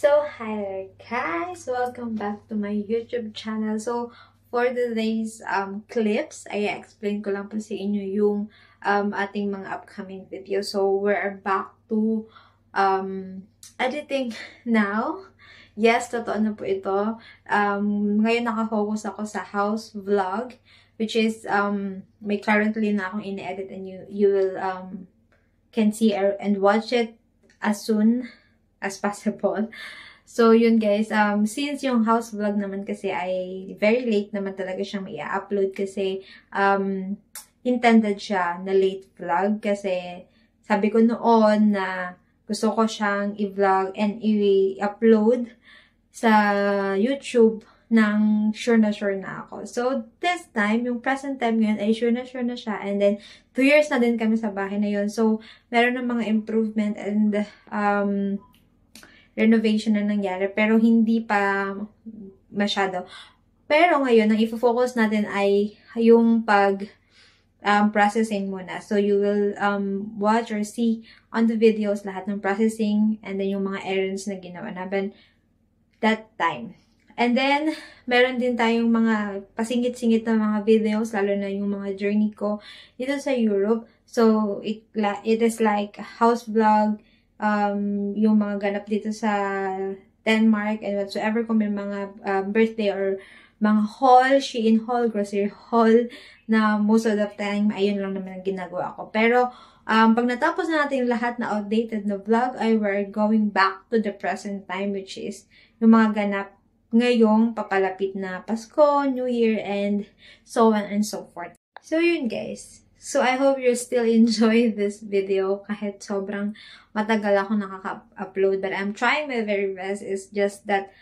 So, hi there guys! Welcome back to my YouTube channel. So, for today's clips, ay explain ko lang po sa inyo yung ating mga upcoming videos. So, we're back to editing now. Yes, totoo na po ito. Ngayon nakafocus ako sa house vlog, which is may currently na akong ini-edit and you will can see and watch it as soon as possible. So, yun guys, since yung house vlog naman kasi ay very late naman talaga siyang i-upload kasi intended siya na late vlog kasi sabi ko noon na gusto ko siyang i-vlog and i-upload sa YouTube nang sure na ako. So, this time, yung present time ngayon ay sure na siya. And then, 2 years na din kami sa bahay na yun. So, meron ng mga improvement and renovation na nangyari. Pero, hindi pa masyado. Pero, ngayon, ang i-focus natin ay yung processing muna. So, you will watch or see on the videos lahat ng processing and then yung mga errands na ginawa namin that time. And then, meron din tayong mga pasingit-singit na mga videos, lalo na yung mga journey ko dito sa Europe. So, it is like a house vlog, yung mga ganap dito sa Denmark and whatsoever, kung may mga birthday or mga haul, Shein haul, grocery haul, na most of the time, ayun lang naman ang ginagawa ko. Pero, pag natapos na natin lahat na outdated na vlog, ay we're going back to the present time, which is yung mga ganap ngayong papalapit na Pasko, New Year, and so on and so forth. So, yun guys. So, I hope you still enjoy this video kahit sobrang matagal ako nakaka-upload. But I'm trying my very best. It's just that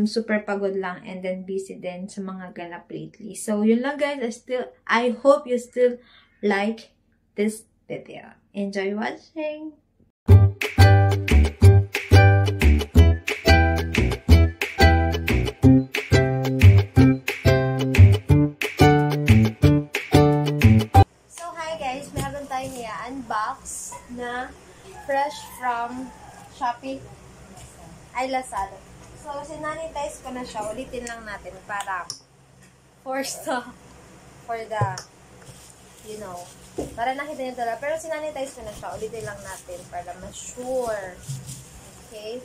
super pagod lang and then busy din sa mga ganap lately. So, yun lang guys. I hope you still like this video. Enjoy watching! Unbox na fresh from Shopee ay Lazada. So, sinanitize ko na siya. Ulitin lang natin para for the, you know, para nakita nyo talaga. Pero sinanitize ko na siya. Ulitin lang natin para ma-sure. Okay?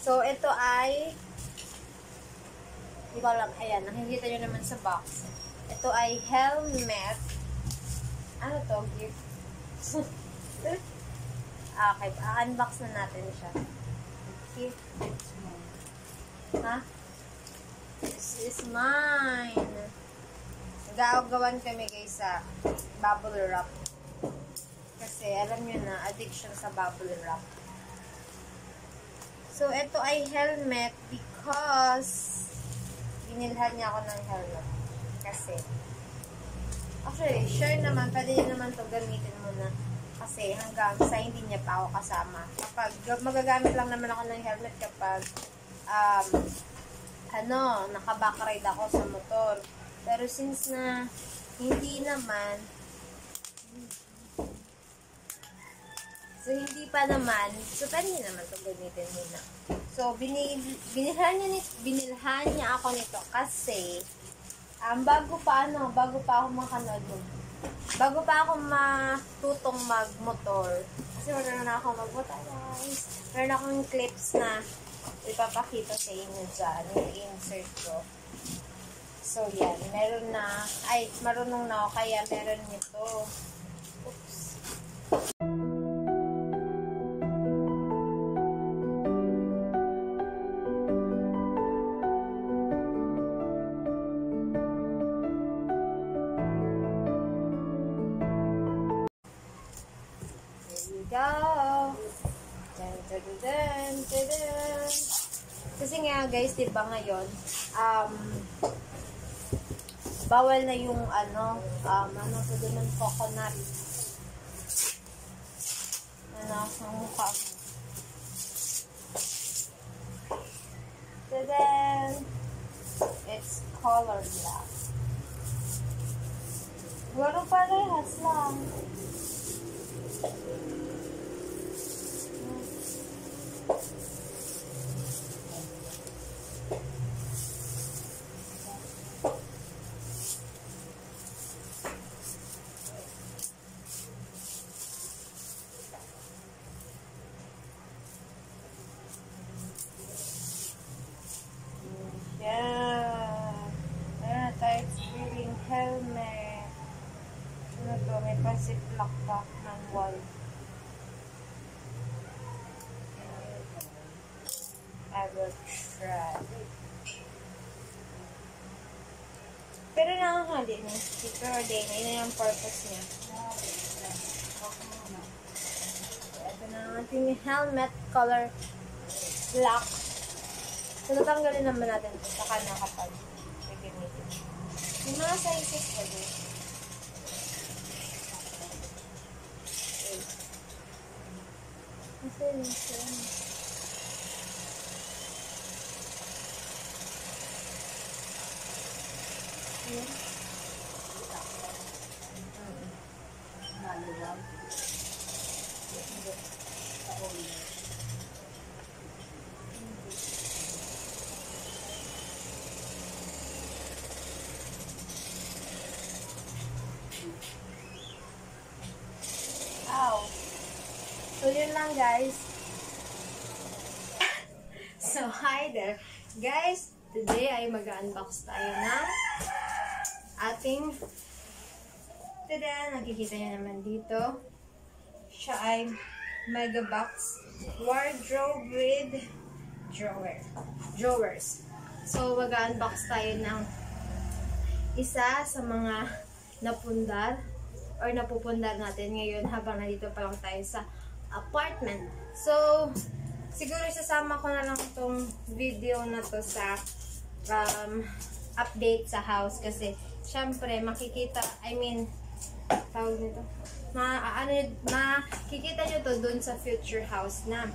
So, ito ay hindi ko alam. Ayan, nakikita nyo naman sa box. Ito ay helmet. Ano to? Gift. Okay, unbox na natin siya. Okay. Ha? This is mine. Nag-aagawan kami guys sa bubble wrap. Kasi alam nyo na, addiction sa bubble wrap. So, ito ay helmet because binilhan niya ako ng helmet. Kasi actually, sure naman, pwede nyo naman ito gamitin muna. Kasi hanggang sa hindi niya pa ako kasama. Kapag magagamit lang naman ako ng helmet kapag naka-backride ako sa motor. Pero since na hindi naman, hindi pa naman, so pwede nyo naman ito gamitin muna. So, binilhan niya ako nito kasi bago pa ako makanood mo. Bago pa ako matutong magmotor. Kasi meron na ako magmotor, guys. Meron akong clips na ipapakita sa inyo dyan. I-insert ko. So, yan. Meron na. Ay, marunong na ako. Kaya meron nito. Oops. Go! Dun, dun, dun, dun, dun. Kasi nga guys, diba ngayon, bawal na yung ano sa doon coconut. Ang mukha. So then, it's color black. Pero parehas lang. I will try. Pero nakakali na. Super day na. Yun na yung purpose niya. Ito na ang ating helmet color black. So, natanggalin naman natin ito. Saka na kapag gagamitin. Yung mga sizes pa din. Kasi yun siya. Ow. So, yun lang, guys. So, hi there. Guys, today ay mag-unbox tayo ng ating tada, nakikita niyo naman dito. Siya ay Mega Box wardrobe with drawers. So, mag-unbox tayo ng isa sa mga napundar or napupundar natin ngayon habang nandito pa lang tayo sa apartment. So, siguro sasama ko na lang itong video na to sa update sa house kasi syempre makikita, tawag nito, makikita nyo to dun sa future house na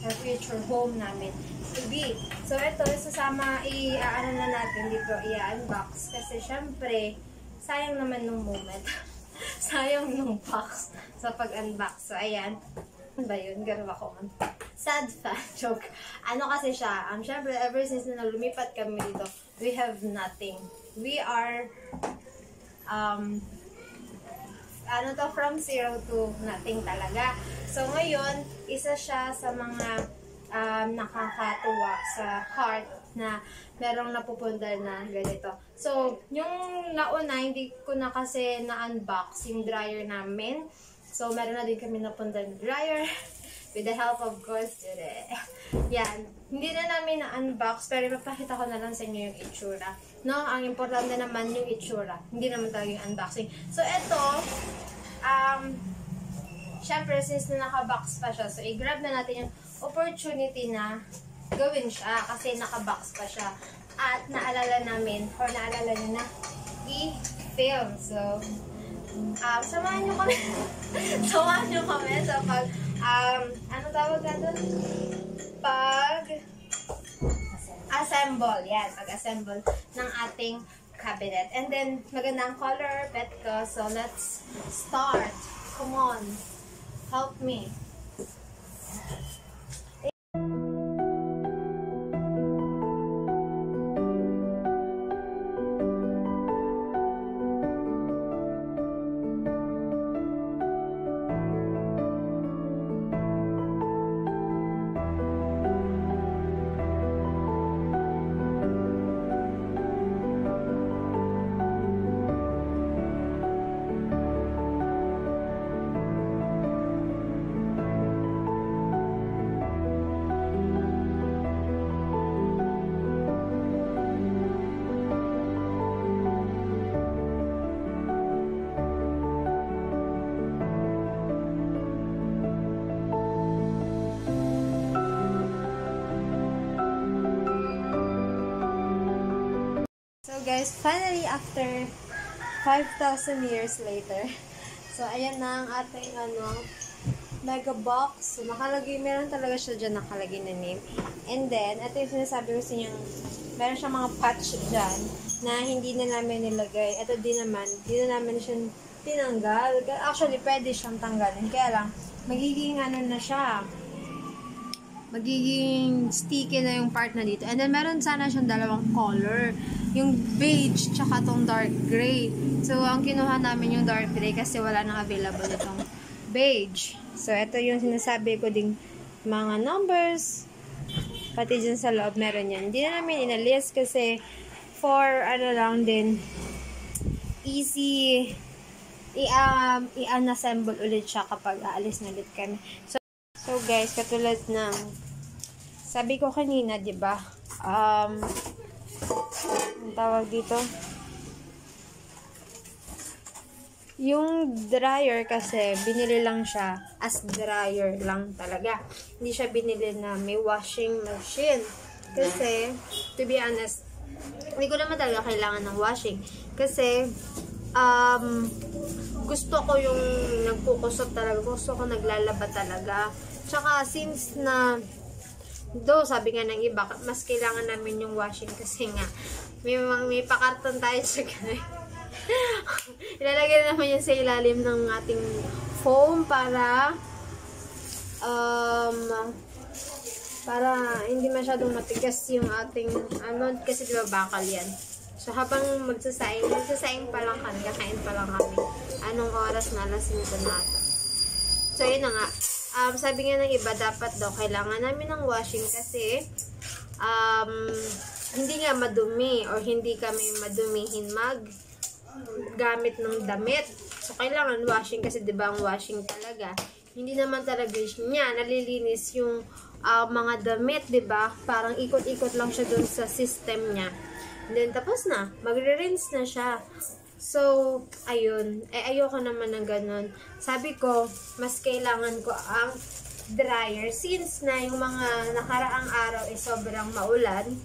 or future home namin to be. So, ito, sasama, ano na natin dito, i-unbox kasi syempre, sayang naman nung moment. Sayang nung box sa pag-unbox. So, ayan. Ano ba yun? Gano'n ako man. Sad fan. Joke. Ano kasi siya? Syempre, ever since na lumipat kami dito, we have nothing. We are, from zero to nothing talaga. So, ngayon, isa siya sa mga nakakatuwa sa heart na merong napupundar na ganito. So, yung nauna, hindi ko na kasi na-unbox yung dryer namin. So, meron na din kami napundar na dryer. With the help of course, yan. Hindi na namin na-unbox, pero ipapakita ko na lang sa inyo yung itsura. No, ang importante naman yung itsura. Hindi naman talaga yung unboxing. So, ito, syempre, since na naka-box pa siya, so, i-grab na natin yung opportunity na gawin siya kasi naka-box pa siya. At naalala namin, or naalala nyo na, i-film. So, samahan nyo kami. Samahan nyo kami sa pag, ano tawag na doon? Pag-assemble. Yan, pag-assemble ng ating cabinet. And then, magandang color, pet ko. So, let's start. Come on. Help me. Guys, finally after 5,000 years later, so ayan na ang ating mega box. So nakalagay, meron talaga siya dyan nakalagay na name. And then, ito yung sinasabi ko sa inyo, meron siyang mga patch dyan na hindi na namin nilagay. Ito din naman, hindi na namin siya tinanggal. Actually, pwede siyang tanggalin. Kaya lang, magiging na siya, magiging sticky na yung part na dito. And then, meron sana siyang dalawang color. Yung beige, tsaka tong dark gray. So, ang kinuha namin yung dark gray kasi wala nang available itong beige. So, ito yung sinasabi ko ding mga numbers. Pati dyan sa loob, meron yan. Hindi na namin inalis kasi for, lang din, easy i-unassemble ulit siya kapag aalis na ulit kami. So guys, katulad ng sabi ko kanina, di ba? Ang tawag dito? Yung dryer kasi, binili lang siya as dryer lang talaga. Hindi siya binili na may washing machine. Kasi, to be honest, hindi ko naman talaga kailangan ng washing. Kasi, gusto ko yung nagkukusot talaga. Gusto ko naglalaba talaga. Tsaka, since na, sabi nga ng iba, mas kailangan namin yung washing kasi nga, may pakarton tayo sa ganun. Ilalagay naman yun sa ilalim ng ating foam para hindi masyadong matigas yung ating kasi diba bakal yan. So habang magsasaing pa lang kami, kakain pa lang kami. Anong oras na, alas 5 na ata. So yun na nga, sabi nga ng iba, dapat daw kailangan namin ng washing kasi hindi nga madumi or hindi kami madumihin gamit ng damit. So, kailangan washing kasi diba ang washing talaga. Hindi naman talaga niya nalilinis yung mga damit, diba? Parang ikot-ikot lang siya dun sa system niya. And then, tapos na. Magre-rinse na siya. So, ayun. Ayoko naman ng ganun. Sabi ko, mas kailangan ko ang dryer since na yung mga nakaraang araw sobrang maulan.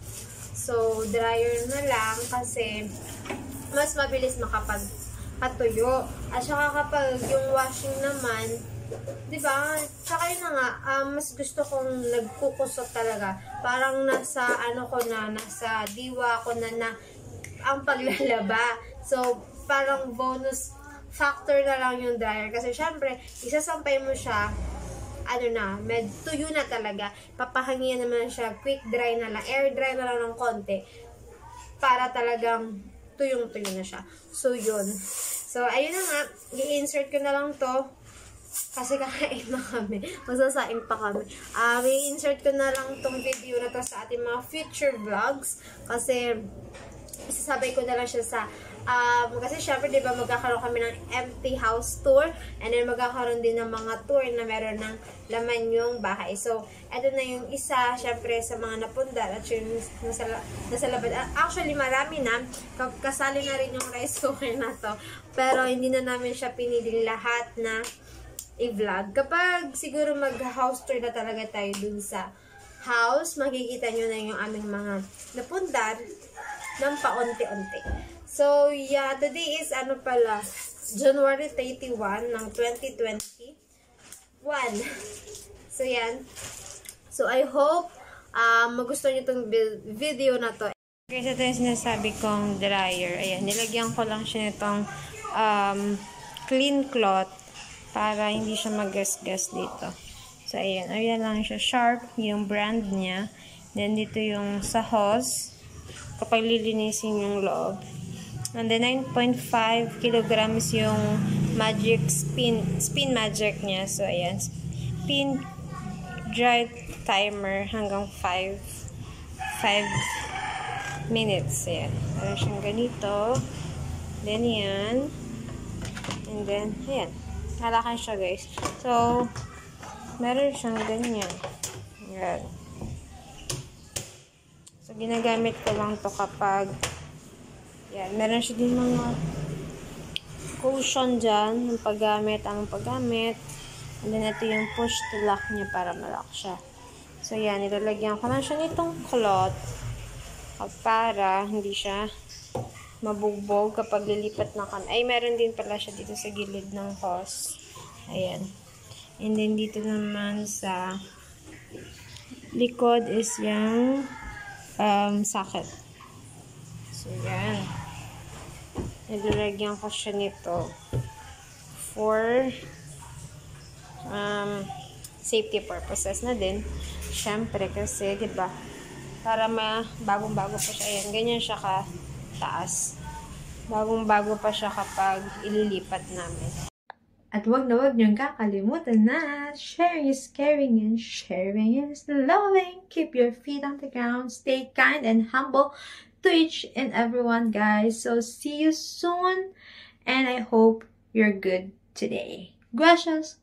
So, dryer na lang kasi mas mabilis makapagpatuyo. At saka kapag yung washing naman, diba? Saka yun na nga, mas gusto kong nagkukusot talaga. Parang nasa nasa diwa ko na ang paglalaba. So, parang bonus factor na lang yung dryer. Kasi syempre, isasampay mo siya, tuyo na talaga. Papahangin naman siya, quick dry na lang, air dry na lang ng konti. Para talagang tuyong-tuyo na siya. So, yun. So, ayun na nga. I-insert ko na lang to. Kasi kakain na kami. Magsasaing pa kami. I-insert ko na lang tong video na to sa ating mga future vlogs. Kasi, isasabay ko na lang siya sa kasi syempre, diba, magkakaroon kami ng empty house tour. And then, magkakaroon din ng mga tour na meron ng laman yung bahay. So, eto na yung isa, syempre, sa mga napundar at yung nasa labad. Actually, marami na. Kasali na rin yung rice cooker na to. Pero, hindi na namin siya piniling lahat na i-vlog. Kapag siguro mag-house tour na talaga tayo dun sa house, makikita nyo na yung aming mga napundar ng paunti-unti. So, yeah, today is January 31 ng 2021. So, yan. So, I hope magustuhan nyo itong video na to. Guys, ito yung sinasabi kong dryer. Ayan, nilagyan ko lang siya nitong clean cloth para hindi siya magasgas dito. So, ayan. Ayan lang siya. Sharp yung brand niya. Then, dito yung sa hose. Kapag lilinisin yung loob. And then, 9.5 kilograms yung magic spin magic niya. So, ayan. Spin dry timer hanggang 5 minutes. Ayan. Meron siyang ganito. Then, yan. And then, ayan. Halakan siya, guys. So, meron siyang ganyan. Ayan. So, ginagamit ko lang to kapag yan, meron siya din mga cushion dyan, yung paggamit, ang paggamit. And then, ito yung push to lock niya para malock siya. So, yan, ilalagyan ko lang siya nitong cloth para hindi siya mabugbog kapag lilipat na kan. Ay, meron din pala siya dito sa gilid ng hose. Ayan. And then, dito naman sa likod is yung socket. So, yan. Nilalagyan ko siya nito for safety purposes na din. Siyempre, kasi, diba, para bagong-bago pa siya. Ayan, ganyan siya ka-taas. Bagong-bago pa siya kapag ililipat namin. At wag na wag niyong kakalimutan na sharing is caring and sharing is loving. Keep your feet on the ground. Stay kind and humble to each and everyone, guys. So, see you soon. And I hope you're good today. Gracias.